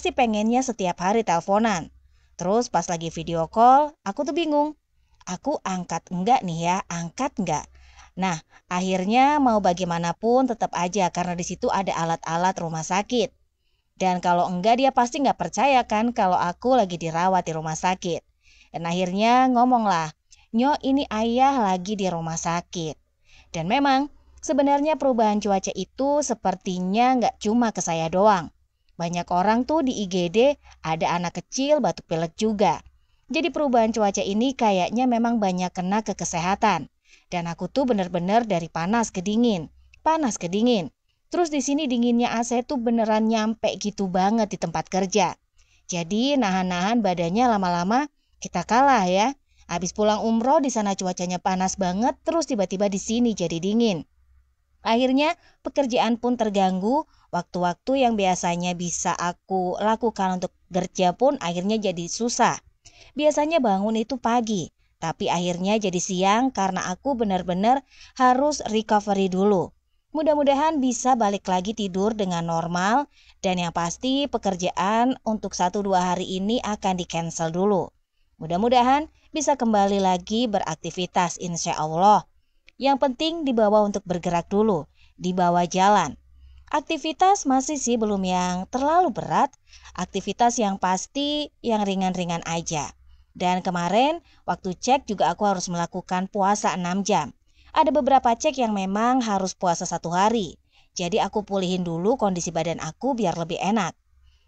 pasti pengennya setiap hari teleponan. Terus pas lagi video call, aku tuh bingung. Aku angkat enggak nih ya, angkat enggak? Nah, akhirnya mau bagaimanapun tetap aja karena di situ ada alat-alat rumah sakit. Dan kalau enggak dia pasti nggak percaya kan kalau aku lagi dirawat di rumah sakit. Dan akhirnya ngomong lah, "Nyo, ini ayah lagi di rumah sakit." Dan memang sebenarnya perubahan cuaca itu sepertinya nggak cuma ke saya doang. Banyak orang tuh di IGD ada anak kecil batuk pilek juga. Jadi perubahan cuaca ini kayaknya memang banyak kena ke kesehatan. Dan aku tuh bener-bener dari panas ke dingin. Panas ke dingin. Terus di sini dinginnya AC tuh beneran nyampe gitu banget di tempat kerja. Jadi nahan-nahan badannya lama-lama kita kalah ya. Habis pulang umroh di sana cuacanya panas banget, terus tiba-tiba di sini jadi dingin. Akhirnya pekerjaan pun terganggu, waktu-waktu yang biasanya bisa aku lakukan untuk kerja pun akhirnya jadi susah. Biasanya bangun itu pagi, tapi akhirnya jadi siang karena aku benar-benar harus recovery dulu. Mudah-mudahan bisa balik lagi tidur dengan normal dan yang pasti pekerjaan untuk 1-2 hari ini akan di-cancel dulu. Mudah-mudahan bisa kembali lagi beraktivitas insya Allah. Yang penting dibawa untuk bergerak dulu, dibawa jalan. Aktivitas masih sih belum yang terlalu berat, aktivitas yang pasti yang ringan-ringan aja. Dan kemarin waktu cek juga aku harus melakukan puasa 6 jam. Ada beberapa cek yang memang harus puasa 1 hari. Jadi aku pulihin dulu kondisi badan aku biar lebih enak.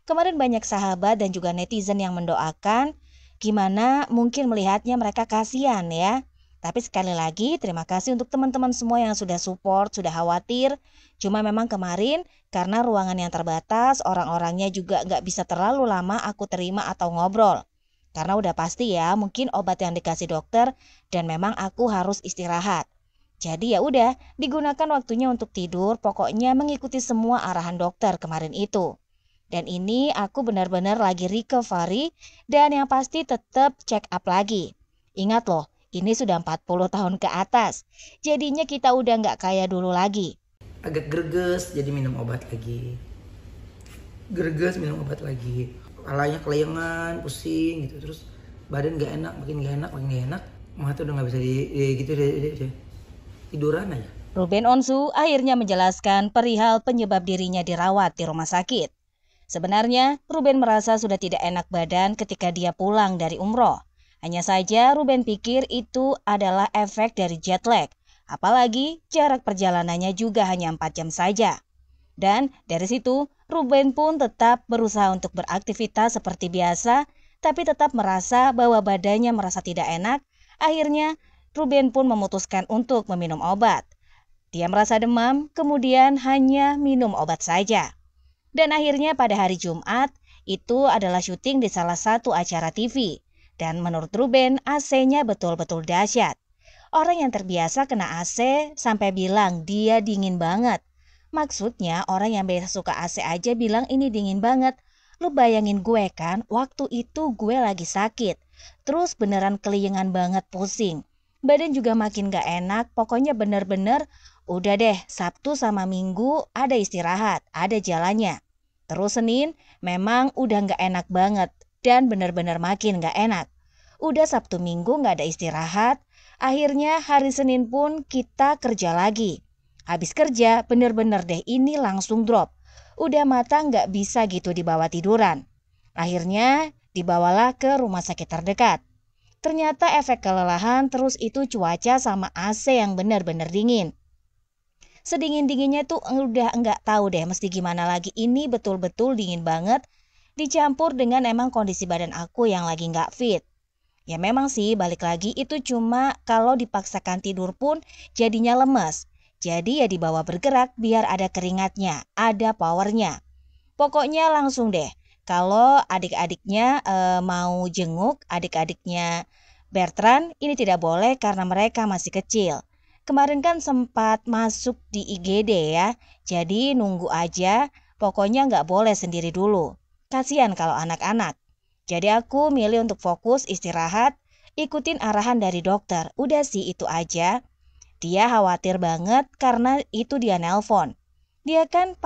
Kemarin banyak sahabat dan juga netizen yang mendoakan, gimana mungkin melihatnya mereka kasihan ya. Tapi sekali lagi terima kasih untuk teman-teman semua yang sudah support, sudah khawatir. Cuma memang kemarin karena ruangan yang terbatas, orang-orangnya juga nggak bisa terlalu lama aku terima atau ngobrol. Karena udah pasti ya mungkin obat yang dikasih dokter dan memang aku harus istirahat. Jadi ya udah digunakan waktunya untuk tidur, pokoknya mengikuti semua arahan dokter kemarin itu. Dan ini aku benar-benar lagi recovery dan yang pasti tetap check up lagi. Ingat loh, ini sudah 40 tahun ke atas, jadinya kita udah nggak kayak dulu lagi. Agak greges, jadi minum obat lagi. Greges, minum obat lagi. Kepalanya kelayangan, pusing gitu. Terus badan nggak enak, makin nggak enak, makin nggak enak. Mata udah nggak bisa gitu deh. Tiduran aja. Ruben Onsu akhirnya menjelaskan perihal penyebab dirinya dirawat di rumah sakit. Sebenarnya, Ruben merasa sudah tidak enak badan ketika dia pulang dari umroh. Hanya saja Ruben pikir itu adalah efek dari jet lag. Apalagi jarak perjalanannya juga hanya 4 jam saja. Dan dari situ Ruben pun tetap berusaha untuk beraktivitas seperti biasa, tapi tetap merasa bahwa badannya merasa tidak enak. Akhirnya Ruben pun memutuskan untuk meminum obat. Dia merasa demam, kemudian hanya minum obat saja. Dan akhirnya pada hari Jumat, itu adalah syuting di salah satu acara TV. Dan menurut Ruben, AC-nya betul-betul dahsyat. Orang yang terbiasa kena AC sampai bilang dia dingin banget. Maksudnya orang yang biasa suka AC aja bilang ini dingin banget. Lu bayangin gue kan, waktu itu gue lagi sakit. Terus beneran keliengan banget pusing. Badan juga makin gak enak, pokoknya bener-bener udah deh Sabtu sama Minggu ada istirahat, ada jalannya. Terus Senin memang udah gak enak banget. Dan benar-benar makin gak enak. Udah Sabtu Minggu gak ada istirahat, akhirnya hari Senin pun kita kerja lagi. Habis kerja bener-bener deh ini langsung drop. Udah mata gak bisa gitu dibawa tiduran. Akhirnya dibawalah ke rumah sakit terdekat. Ternyata efek kelelahan terus itu cuaca sama AC yang benar-benar dingin. Sedingin-dinginnya tuh udah nggak tahu deh mesti gimana lagi. Ini betul-betul dingin banget. Dicampur dengan emang kondisi badan aku yang lagi nggak fit. Ya memang sih balik lagi itu cuma kalau dipaksakan tidur pun jadinya lemes. Jadi ya dibawa bergerak biar ada keringatnya, ada powernya. Pokoknya langsung deh. Kalau adik-adiknya mau jenguk, adik-adiknya Bertrand ini tidak boleh karena mereka masih kecil. Kemarin kan sempat masuk di IGD ya. Jadi nunggu aja, pokoknya nggak boleh sendiri dulu. Kasihan kalau anak-anak. Jadi aku milih untuk fokus istirahat, ikutin arahan dari dokter. Udah sih itu aja. Dia khawatir banget karena itu dia nelpon. Dia kan